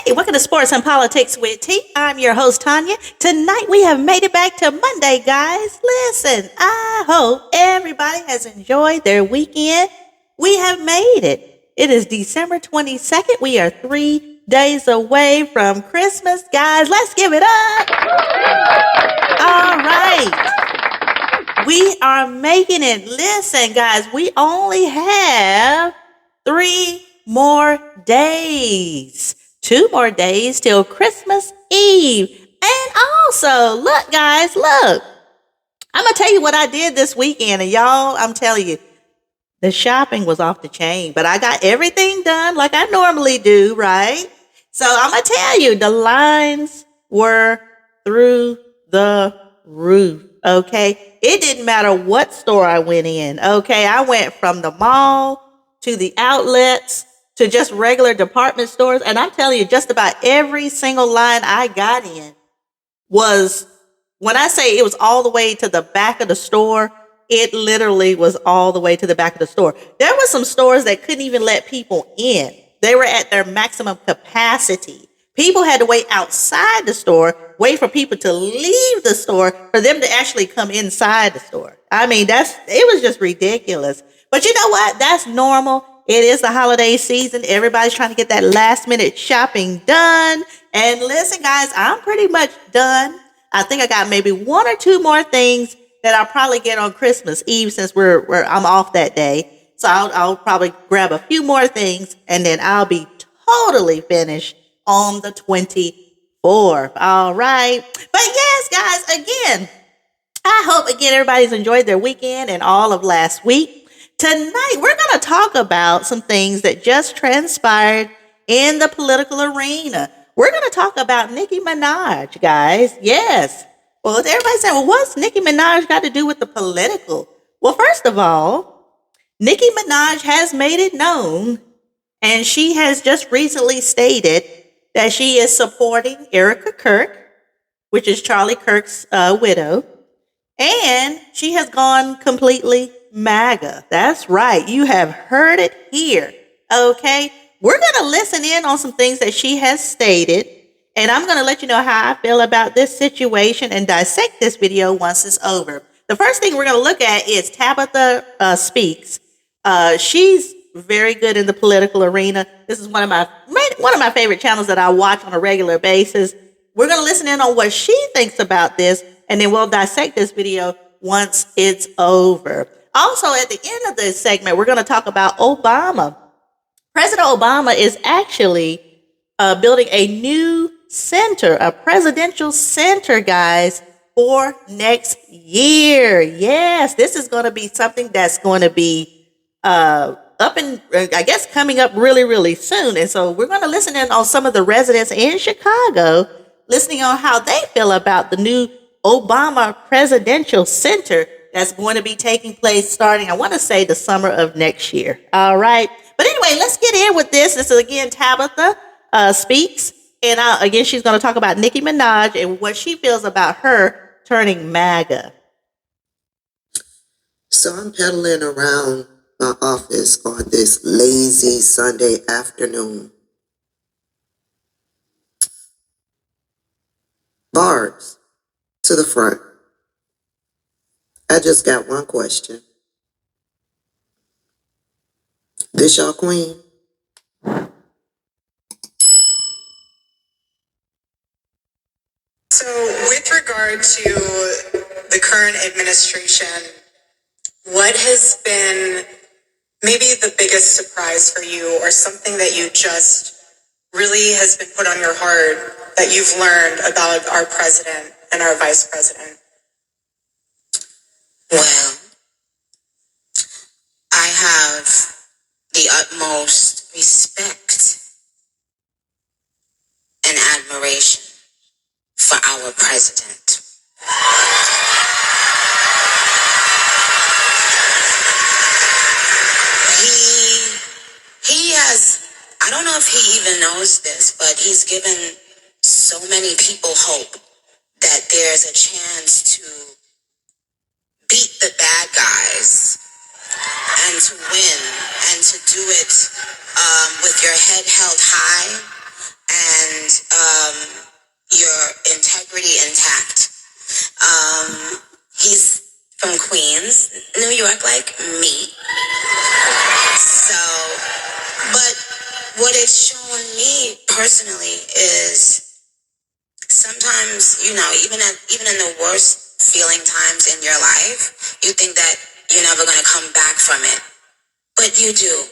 Hey, welcome to Sports and Politics with T. I'm your host, Tanya. Tonight we have made it back to Monday, guys. Listen, I hope everybody has enjoyed their weekend. We have made it. It is December 22nd. We are 3 days away from Christmas, guys. Let's give it up. All right. We are making it. Listen, guys, we only have 3 more days. 2 more days till Christmas Eve. And also, look, guys, look. I'm going to tell you what I did this weekend. And y'all, I'm telling you, the shopping was off the chain. But I got everything done like I normally do, right? So I'm going to tell you, the lines were through the roof, okay? It didn't matter what store I went in, okay? I went from the mall to the outlets to just regular department stores. And I'm telling you, just about every single line I got in was, when I say it was all the way to the back of the store, it literally was all the way to the back of the store. There were some stores that couldn't even let people in. They were at their maximum capacity. People had to wait outside the store, wait for people to leave the store for them to actually come inside the store. I mean, it was just ridiculous. But you know what? That's normal. It is the holiday season. Everybody's trying to get that last minute shopping done. And listen, guys, I'm pretty much done. I think I got maybe 1 or 2 more things that I'll probably get on Christmas Eve since I'm off that day. So I'll probably grab a few more things and then I'll be totally finished on the 24th. All right. But yes, guys, again, I hope again everybody's enjoyed their weekend and all of last week. Tonight, we're going to talk about some things that just transpired in the political arena. We're going to talk about Nicki Minaj, guys. Yes. Well, everybody's saying, well, what's Nicki Minaj got to do with the political? Well, first of all, Nicki Minaj has made it known, and she has just recently stated that she is supporting Erica Kirk, which is Charlie Kirk's widow, and she has gone completely Maga. That's right. You have heard it here. Okay. We're going to listen in on some things that she has stated, and I'm going to let you know how I feel about this situation and dissect this video once it's over. The first thing we're going to look at is Tabitha Speaks. She's very good in the political arena. This is one of my favorite channels that I watch on a regular basis. We're going to listen in on what she thinks about this, and then we'll dissect this video once it's over. Also, at the end of this segment, we're going to talk about Obama. President Obama is actually building a new center, a presidential center, guys, for next year. Yes, this is going to be something that's going to be coming up really, really soon. And so we're going to listen in on some of the residents in Chicago, listening on how they feel about the new Obama Presidential Center that's going to be taking place starting, I want to say, the summer of next year. All right. But anyway, let's get in with this. This is, again, Tabitha Speaks. And again, she's going to talk about Nicki Minaj and what she feels about her turning MAGA. So I'm pedaling around my office on this lazy Sunday afternoon. Barbs to the front. I just got one question. This y'all queen? So with regard to the current administration, what has been maybe the biggest surprise for you, or something that you just really has been put on your heart that you've learned about our president and our vice president? Well, I have the utmost respect and admiration for our president. He has, I don't know if he even knows this, but he's given so many people hope that there's a chance to beat the bad guys and to win and to do it with your head held high and your integrity intact. He's from Queens, New York, like me. So, but what it's shown me personally is sometimes, even in the worst feeling times in your life, you think that you're never going to come back from it, but you do.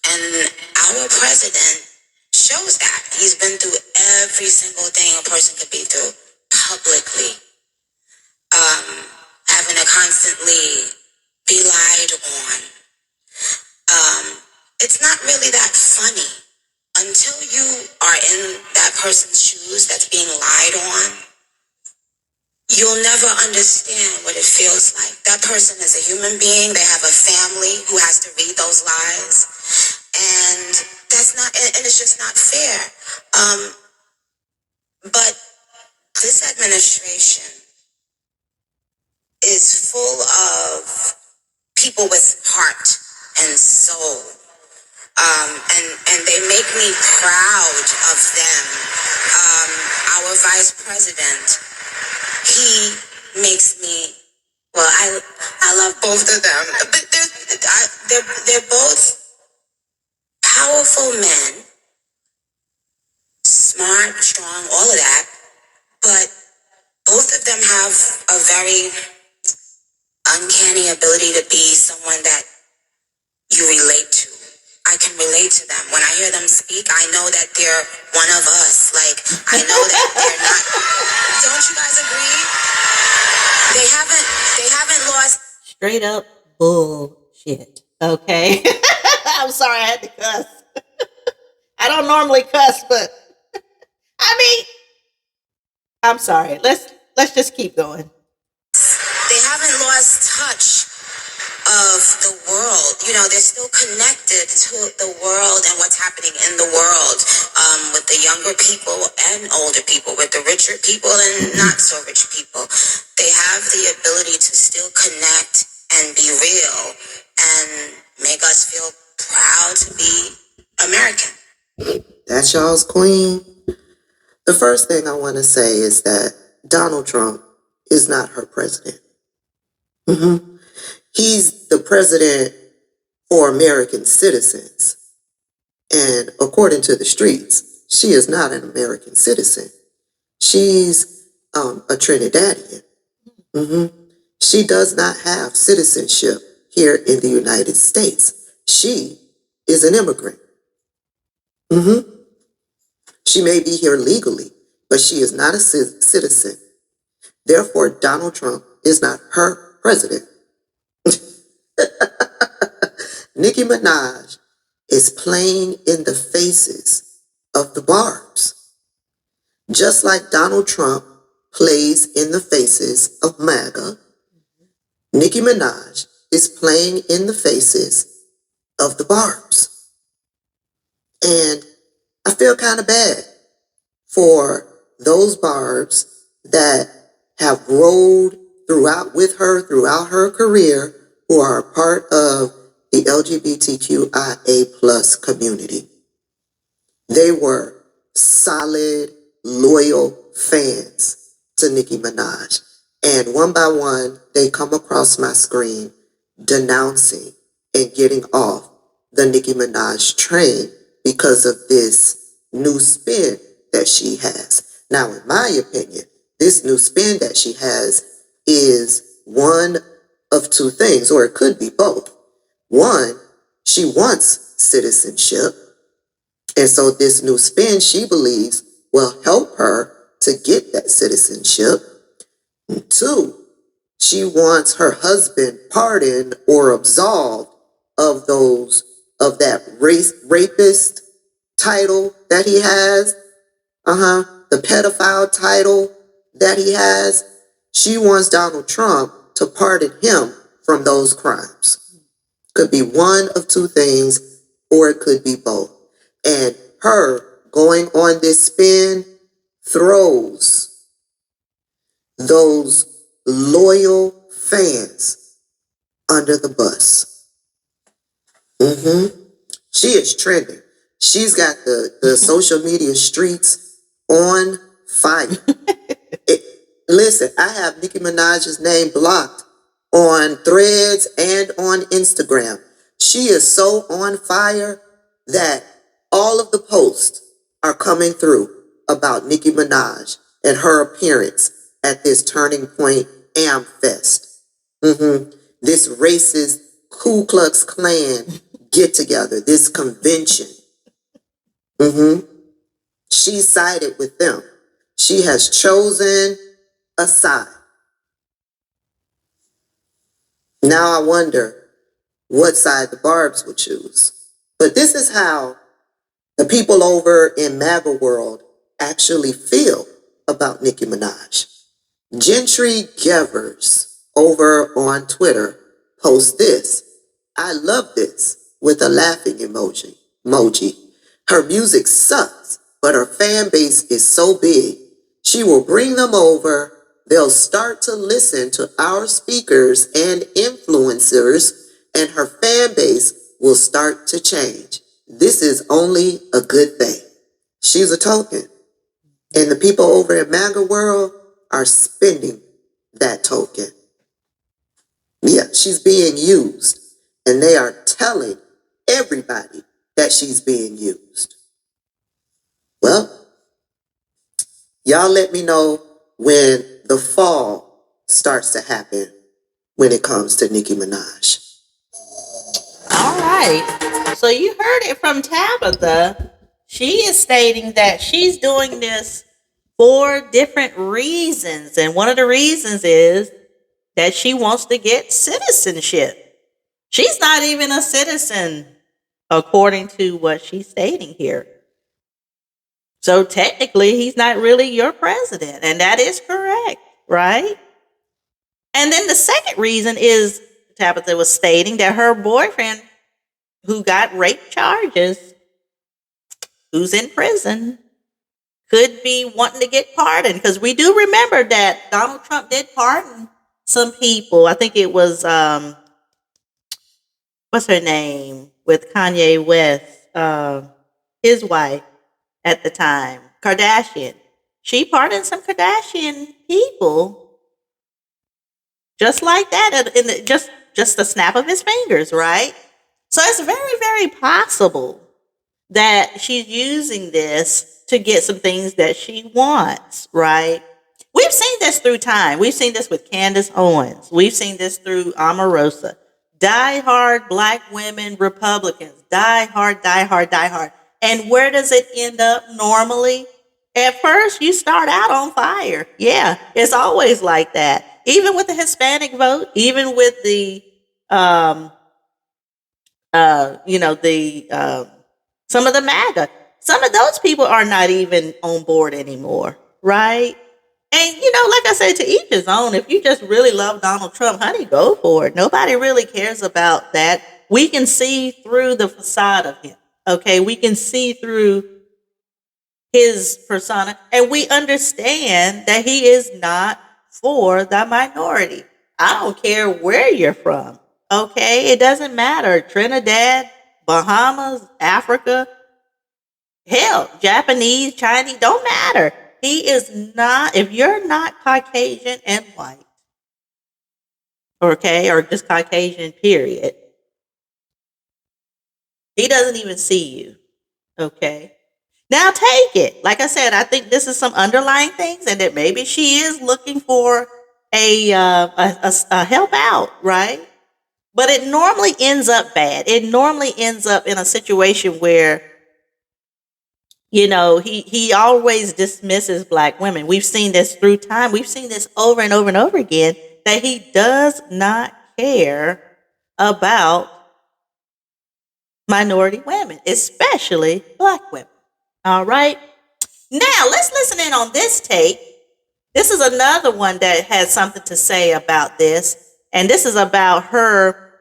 And our president shows that. He's been through every single thing a person could be through publicly. Having to constantly be lied on. It's not really that funny. Until you are in that person's shoes that's being lied on, you'll never understand what it feels like. That person is a human being. They have a family who has to read those lies. And it's just not fair. But this administration is full of people with heart and soul. And they make me proud of them. Our vice president, he makes me, well, I love both of them, but they're both powerful men, smart, strong, all of that, but both of them have a very uncanny ability to be someone that you relate to. I can relate to them. When I hear them speak, I know that they're one of us. Like, I know that they're not. Don't you guys agree? They haven't lost. Straight up bullshit. Okay. I'm sorry I had to cuss. I don't normally cuss, but I mean, I'm sorry. Let's just keep going. They haven't lost touch of the world. They're still connected to the world and what's happening in the world, with the younger people and older people, with the richer people and not so rich people. They have the ability to still connect and be real and make us feel proud to be American. That's y'all's queen. The first thing I want to say is that Donald Trump is not her president. He's the president for American citizens. And according to the streets, she is not an American citizen. She's a Trinidadian. She does not have citizenship here in the United States. She is an immigrant. She may be here legally, but she is not a citizen. Therefore, Donald Trump is not her president. Nicki Minaj is playing in the faces of the barbs. Just like Donald Trump plays in the faces of Maga, Nicki Minaj is playing in the faces of the barbs. And I feel kind of bad for those barbs that have rolled with her throughout her career, who are a part of the LGBTQIA plus community. They were solid, loyal fans to Nicki Minaj. And one by one, they come across my screen denouncing and getting off the Nicki Minaj train because of this new spin that she has. Now, in my opinion, this new spin that she has is one of two things, or it could be both. One, she wants citizenship. And so this new spin, she believes, will help her to get that citizenship. And two, she wants her husband pardoned or absolved of that rapist title that he has. The pedophile title that he has. She wants Donald Trump to pardon him from those crimes. Could be one of two things, or it could be both. And her going on this spin throws those loyal fans under the bus. She is trending. She's got the social media streets on fire. Listen, I have Nicki Minaj's name blocked on Threads and on Instagram. She is so on fire that all of the posts are coming through about Nicki Minaj and her appearance at this Turning Point Amfest. This racist Ku Klux Klan get together, this convention. She sided with them. She has chosen a side. Now I wonder what side the Barbs would choose. But this is how the people over in Maga world actually feel about Nicki Minaj. Gentry Gevers over on Twitter posts this. I love this with a laughing emoji. Her music sucks, but her fan base is so big. She will bring them over. They'll start to listen to our speakers and influencers, and her fan base will start to change. This is only a good thing. She's a token. And the people over in MAGA world are spending that token. Yeah, she's being used. And they are telling everybody that she's being used. Well, y'all let me know when the fall starts to happen when it comes to Nicki Minaj. All right. So you heard it from Tabitha. She is stating that she's doing this for different reasons. And one of the reasons is that she wants to get citizenship. She's not even a citizen, according to what she's stating here. So technically, he's not really your president. And that is correct, right? And then the second reason is Tabitha was stating that her boyfriend, who got rape charges, who's in prison, could be wanting to get pardoned. Because we do remember that Donald Trump did pardon some people. I think it was, what's her name, with Kanye West, his wife at the time, Kardashian. She pardoned some Kardashian people just like that, in just the snap of his fingers, right? So it's very, very possible that she's using this to get some things that she wants, right? We've seen this through time. We've seen this with Candace Owens. We've seen this through Omarosa. Die-hard Black women Republicans. Die hard. And where does it end up normally? At first, you start out on fire. Yeah, it's always like that. Even with the Hispanic vote, even with the, some of the MAGA, some of those people are not even on board anymore, right? And, like I said, to each his own. If you just really love Donald Trump, honey, go for it. Nobody really cares about that. We can see through the facade of him, okay? We can see through his persona, and we understand that he is not for the minority. I don't care where you're from, okay? It doesn't matter. Trinidad, Bahamas, Africa, hell, Japanese, Chinese, don't matter. He is not, if you're not Caucasian and white, okay, or just Caucasian, period, he doesn't even see you, okay? Now take it. Like I said, I think this is some underlying things, and that maybe she is looking for a help out, right? But it normally ends up bad. It normally ends up in a situation where, he always dismisses Black women. We've seen this through time. We've seen this over and over and over again, that he does not care about minority women, especially Black women. All right. Now let's listen in on this tape. This is another one that has something to say about this. And this is about her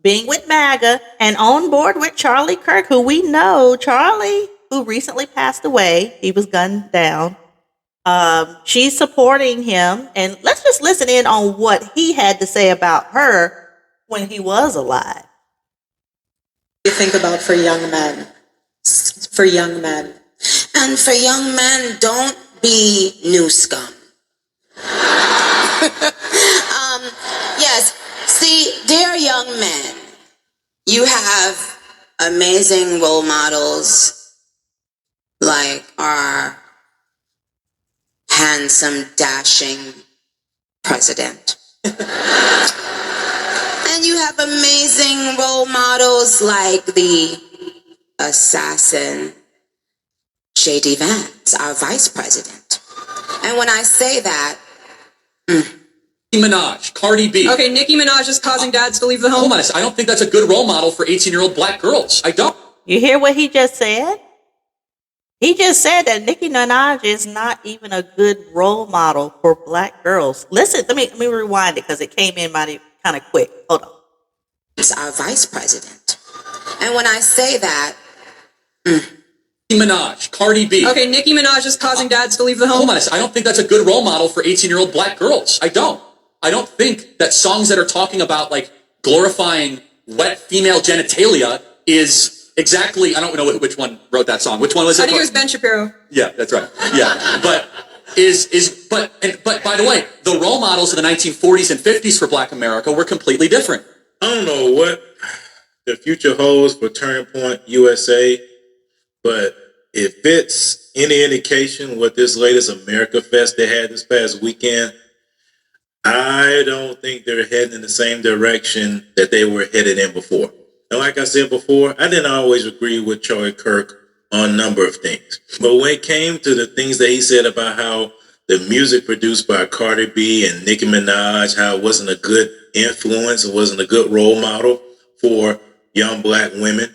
being with MAGA and on board with Charlie Kirk, who we know, Charlie, who recently passed away. He was gunned down. She's supporting him. And let's just listen in on what he had to say about her when he was alive. think about for young men? For young men. And for young men, don't be new scum. Yes, see, dear young men, you have amazing role models like our handsome, dashing president. And you have amazing role models like the assassin J.D. Vance, our vice president. And when I say that, Nicki Minaj, Cardi B. Okay, Nicki Minaj is causing dads to leave the home. Hold on, I don't think that's a good role model for 18-year-old black girls. I don't. You hear what he just said? He just said that Nicki Minaj is not even a good role model for black girls. Listen, let me rewind it because it came in mighty kind of quick. Hold on. it's our vice president. And when I say that, Nicki Minaj, Cardi B. Okay, Nicki Minaj is causing dads to leave the home. Hold on, I don't think that's a good role model for 18-year-old black girls. I don't think that songs that are talking about like glorifying wet female genitalia is exactly, I don't know which one wrote that song. Which one was it? I think it was Ben Shapiro. Yeah, that's right. Yeah, but but by the way, the role models of the 1940s and 50s for Black America were completely different. I don't know what the future holds for Turning Point USA, but if it's any indication what this latest America Fest they had this past weekend, I don't think they're heading in the same direction that they were headed in before. And like I said before, I didn't always agree with Charlie Kirk on a number of things. But when it came to the things that he said about how the music produced by Cardi B and Nicki Minaj, how it wasn't a good influence, it wasn't a good role model for young black women,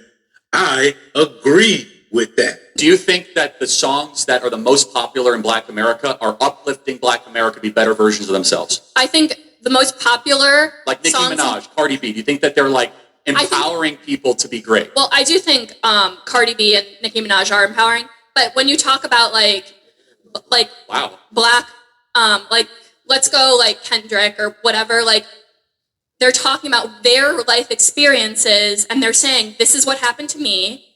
I agree with that. Do you think that the songs that are the most popular in Black America are uplifting Black America to be better versions of themselves? I think the most popular Like Nicki songs Minaj, Cardi B. Do you think that they're like empowering people to be great? Well, I do think Cardi B and Nicki Minaj are empowering, but when you talk about like Wow. black, like let's go like Kendrick or whatever, like they're talking about their life experiences and they're saying this is what happened to me,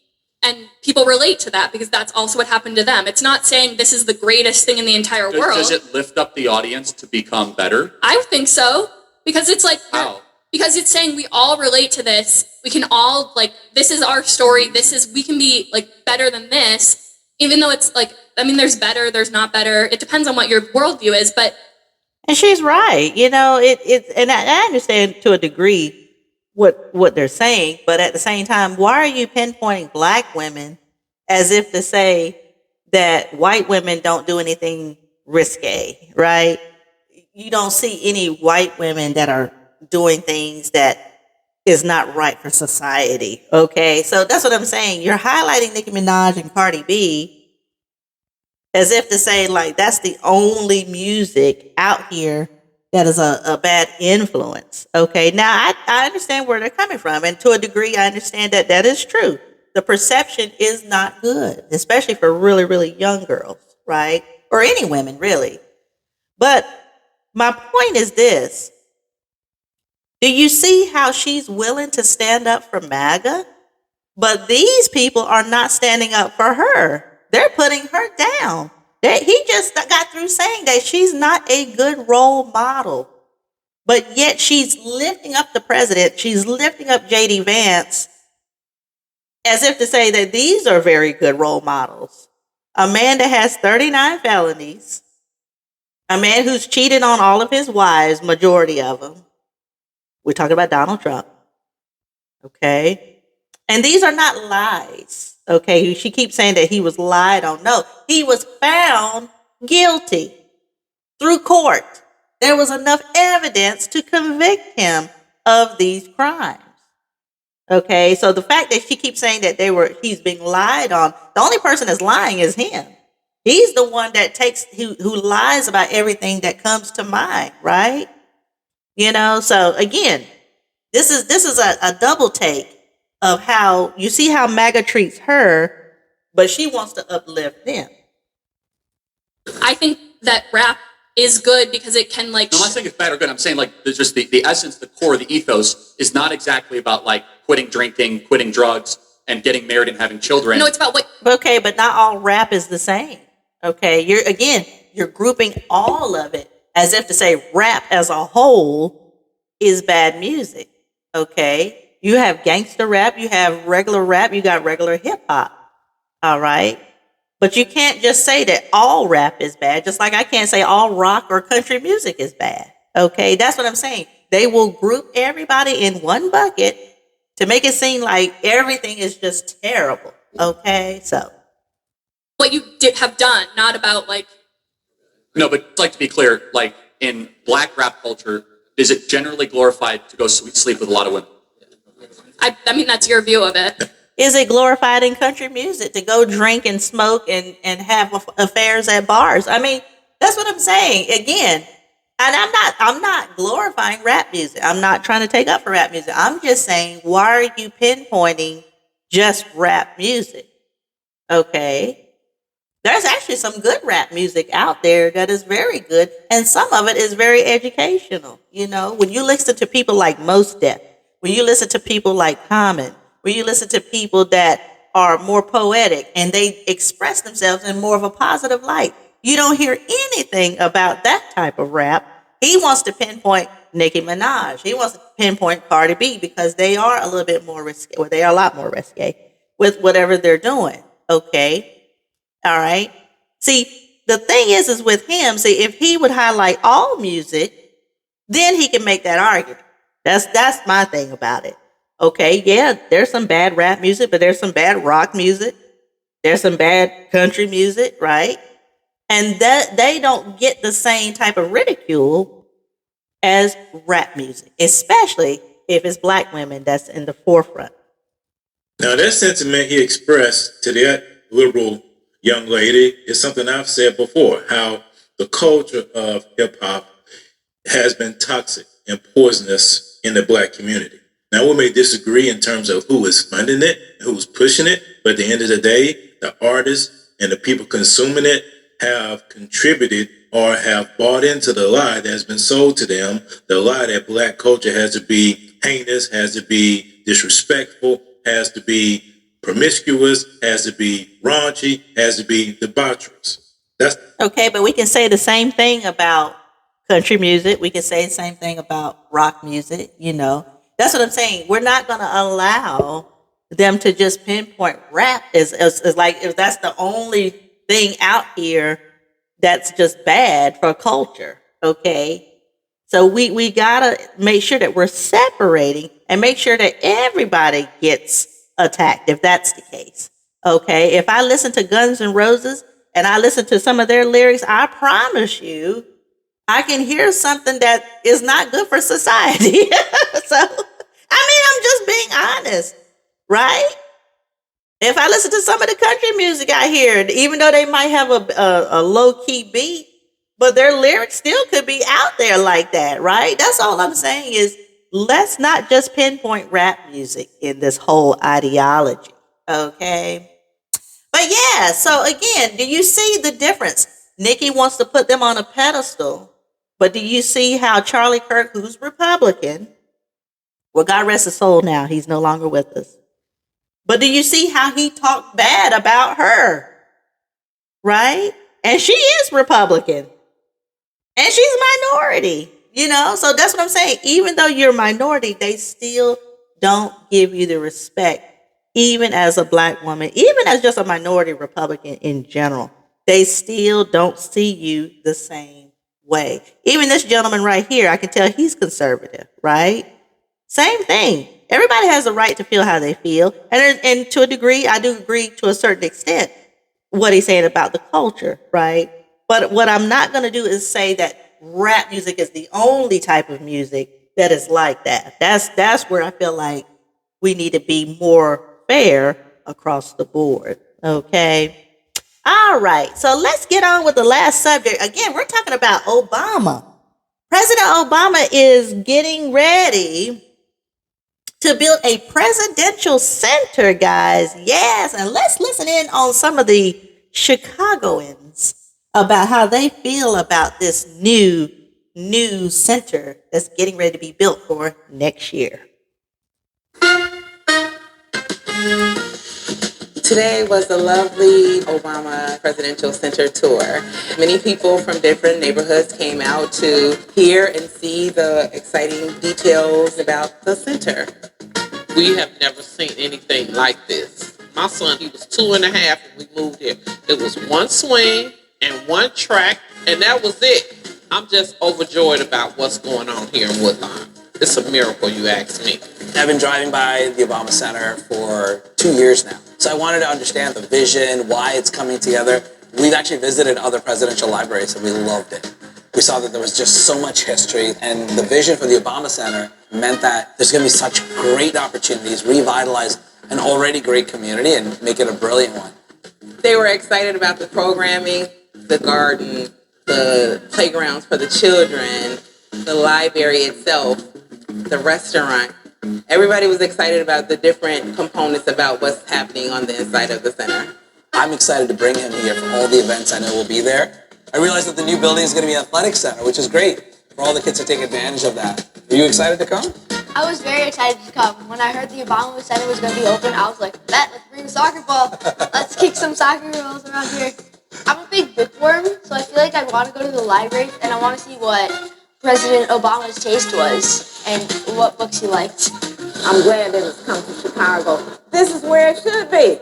and people relate to that because that's also what happened to them. It's not saying this is the greatest thing in the entire world. Does it lift up the audience to become better? I think so, because it's like How? because it's saying we all relate to this. We can all like this is our story. We can be like better than this, even though it's like there's better, there's not better. It depends on what your worldview is, but. And she's right. You know, and I understand to a degree what they're saying, but at the same time, why are you pinpointing black women as if to say that white women don't do anything risque, right? You don't see any white women that are doing things that is not right for society, okay? So that's what I'm saying. You're highlighting Nicki Minaj and Cardi B as if to say, like, that's the only music out here that is a bad influence. Okay, now I understand where they're coming from. And to a degree, I understand that that is true. The perception is not good, especially for really, really young girls, right? Or any women, really. But my point is this. Do you see how she's willing to stand up for MAGA? But these people are not standing up for her. They're putting her down. He just got through saying that she's not a good role model. But yet she's lifting up the president. She's lifting up J.D. Vance as if to say that these are very good role models. A man that has 39 felonies. A man who's cheated on all of his wives, majority of them. We're talking about Donald Trump. Okay? And these are not lies. Okay, she keeps saying that he was lied on. No, he was found guilty through court. There was enough evidence to convict him of these crimes. Okay, so the fact that she keeps saying that he's being lied on, the only person that's lying is him. He's the one that who lies about everything that comes to mind, right? You know, so again, this is a double take of how you see how MAGA treats her, but she wants to uplift them. I think that rap is good because it can like. No, I'm not saying it's bad or good. I'm saying like there's just the essence, the core, the ethos is not exactly about like quitting drinking, quitting drugs, and getting married and having children. No, it's about what. Okay, but not all rap is the same. Okay, you're grouping all of it as if to say rap as a whole is bad music. Okay, you have gangster rap, you have regular rap, you got regular hip hop. All right, but you can't just say that all rap is bad. Just like I can't say all rock or country music is bad. Okay, that's what I'm saying. They will group everybody in one bucket to make it seem like everything is just terrible. Okay, so. What you have done, not about like. No, but like to be clear, like in black rap culture, is it generally glorified to go sleep with a lot of women? I mean, that's your view of it. Is it glorified in country music to go drink and smoke and have affairs at bars? I mean, that's what I'm saying. Again, and I'm not glorifying rap music. I'm not trying to take up for rap music. I'm just saying, why are you pinpointing just rap music? Okay. There's actually some good rap music out there that is very good, and some of it is very educational. You know, when you listen to people like Mos Def, when you listen to people like Common, when you listen to people that are more poetic and they express themselves in more of a positive light, you don't hear anything about that type of rap. He wants to pinpoint Nicki Minaj. He wants to pinpoint Cardi B because they are a little bit more risque, or they are a lot more risque with whatever they're doing. Okay. All right. See, the thing is with him, see, if he would highlight all music, then he can make that argument. That's my thing about it. Okay, yeah, there's some bad rap music, but there's some bad rock music. There's some bad country music, right? And that they don't get the same type of ridicule as rap music, especially if it's black women that's in the forefront. Now, that sentiment he expressed to that liberal young lady is something I've said before, how the culture of hip hop has been toxic and poisonous in the black community. Now, we may disagree in terms of who is funding it, who's pushing it, but at the end of the day, the artists and the people consuming it have contributed or have bought into the lie that has been sold to them, the lie that black culture has to be heinous, has to be disrespectful, has to be promiscuous, has to be raunchy, has to be debaucherous. That's okay, but we can say the same thing about country music. We can say the same thing about rock music. You know, that's what I'm saying. We're not going to allow them to just pinpoint rap as like if that's the only thing out here that's just bad for culture. Okay, so we gotta make sure that we're separating and make sure that everybody gets attacked if that's the case. Okay, if I listen to Guns N' Roses and I listen to some of their lyrics, I promise you I can hear something that is not good for society. So I mean, I'm just being honest, right? If I listen to some of the country music I hear, even though they might have a low key beat, but their lyrics still could be out there like that, right? That's all I'm saying is, let's not just pinpoint rap music in this whole ideology, okay? But yeah, so again, do you see the difference? Nicki wants to put them on a pedestal, but do you see how Charlie Kirk, who's Republican, well, God rest his soul now, he's no longer with us. But do you see how he talked bad about her, right? And she is Republican, and she's minority. You know, so that's what I'm saying. Even though you're a minority, they still don't give you the respect, even as a black woman, even as just a minority Republican in general. They still don't see you the same way. Even this gentleman right here, I can tell he's conservative, right? Same thing. Everybody has a right to feel how they feel. And to a degree, I do agree to a certain extent what he's saying about the culture, right? But what I'm not going to do is say that rap music is the only type of music that is like that. That's where I feel like we need to be more fair across the board. Okay. All right. So let's get on with the last subject. Again, we're talking about Obama. President Obama is getting ready to build a presidential center, guys. Yes. And let's listen in on some of the Chicagoans about how they feel about this new center that's getting ready to be built for next year. Today was a lovely Obama Presidential Center tour. Many people from different neighborhoods came out to hear and see the exciting details about the center. We have never seen anything like this. My son, he was 2.5 when we moved here. It was one swing and one track, and that was it. I'm just overjoyed about what's going on here in Woodlawn. It's a miracle, you ask me. I've been driving by the Obama Center for 2 years now. So I wanted to understand the vision, why it's coming together. We've actually visited other presidential libraries and we loved it. We saw that there was just so much history, and the vision for the Obama Center meant that there's going to be such great opportunities, revitalize an already great community and make it a brilliant one. They were excited about the programming, the garden, the playgrounds for the children, the library itself, the restaurant. Everybody was excited about the different components about what's happening on the inside of the center. I'm excited to bring him here for all the events I know will be there. I realized that the new building is going to be an athletic center, which is great for all the kids to take advantage of that. Are you excited to come? I was very excited to come. When I heard the Obama Center was going to be open, I was like, bet, let's bring a soccer ball. Let's kick some soccer balls around here. I'm a big bookworm, so I feel like I want to go to the library and I want to see what President Obama's taste was and what books he liked. I'm glad that it's come to Chicago. This is where it should be.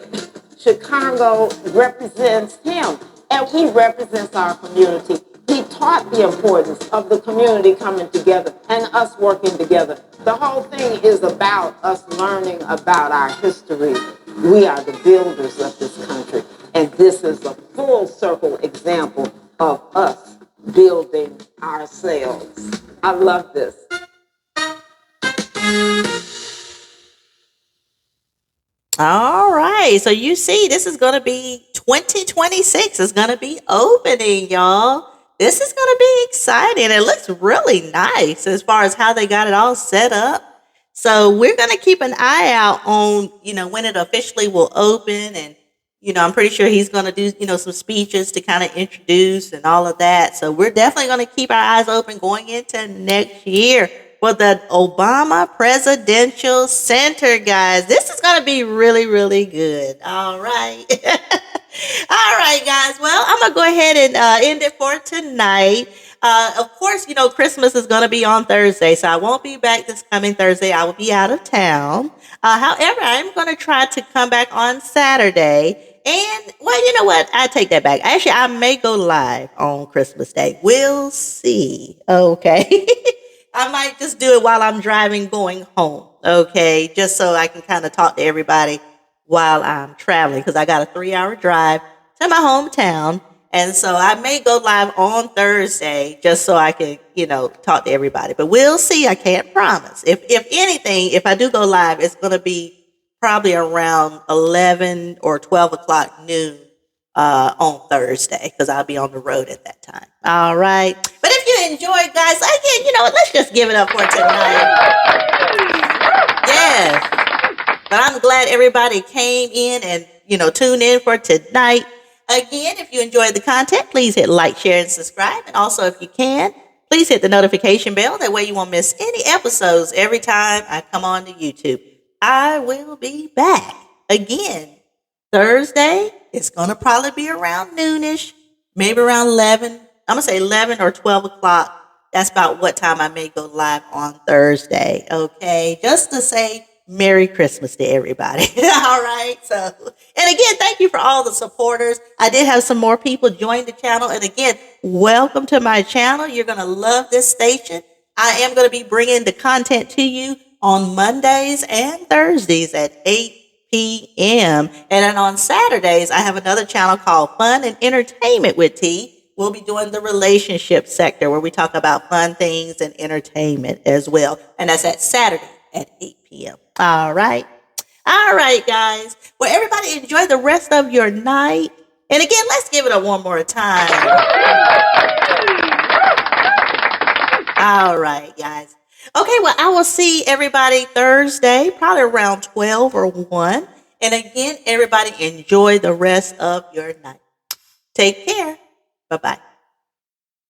Chicago represents him, and he represents our community. He taught the importance of the community coming together and us working together. The whole thing is about us learning about our history. We are the builders of this country, and this is a full circle example of us building ourselves. I love this. All right. So you see, this is going to be 2026 is going to be opening, y'all. This is going to be exciting. It looks really nice as far as how they got it all set up. So we're going to keep an eye out on, when it officially will open. And, I'm pretty sure he's going to do, some speeches to kind of introduce and all of that. So we're definitely going to keep our eyes open going into next year for the Obama Presidential Center, guys. This is going to be really, really good. All right. All right, guys. Well, I'm going to go ahead and end it for tonight. Of course, Christmas is going to be on Thursday, so I won't be back this coming Thursday. I will be out of town. However, I'm going to try to come back on Saturday. And, well, you know what? I take that back. Actually, I may go live on Christmas Day. We'll see. Okay. I might just do it while I'm driving going home. Okay. Just so I can kind of talk to everybody while I'm traveling, because I got a 3-hour drive to my hometown. And so I may go live on Thursday just so I can, talk to everybody. But we'll see. I can't promise. If anything, if I do go live, it's going to be probably around 11 or 12 o'clock noon on Thursday, because I'll be on the road at that time. All right. But if you enjoyed, guys, again, let's just give it up for tonight. Yes. But I'm glad everybody came in and, tuned in for tonight. Again, if you enjoyed the content, please hit like, share, and subscribe. And also, if you can, please hit the notification bell. That way you won't miss any episodes every time I come on to YouTube. I will be back again Thursday. It's going to probably be around noonish, maybe around 11. I'm going to say 11 or 12 o'clock. That's about what time I may go live on Thursday. Okay. Just to say Merry Christmas to everybody. All right. So, and again, thank you for all the supporters. I did have some more people join the channel. And again, welcome to my channel. You're going to love this station. I am going to be bringing the content to you on Mondays and Thursdays at 8 p.m. And then on Saturdays, I have another channel called Fun and Entertainment with T. We'll be doing the relationship sector where we talk about fun things and entertainment as well. And that's at Saturday at 8 p.m. All right. All right, guys. Well, everybody enjoy the rest of your night. And again, let's give it one more time. All right, guys. Okay, well, I will see everybody Thursday, probably around 12 or 1. And again, everybody enjoy the rest of your night. Take care. Bye-bye.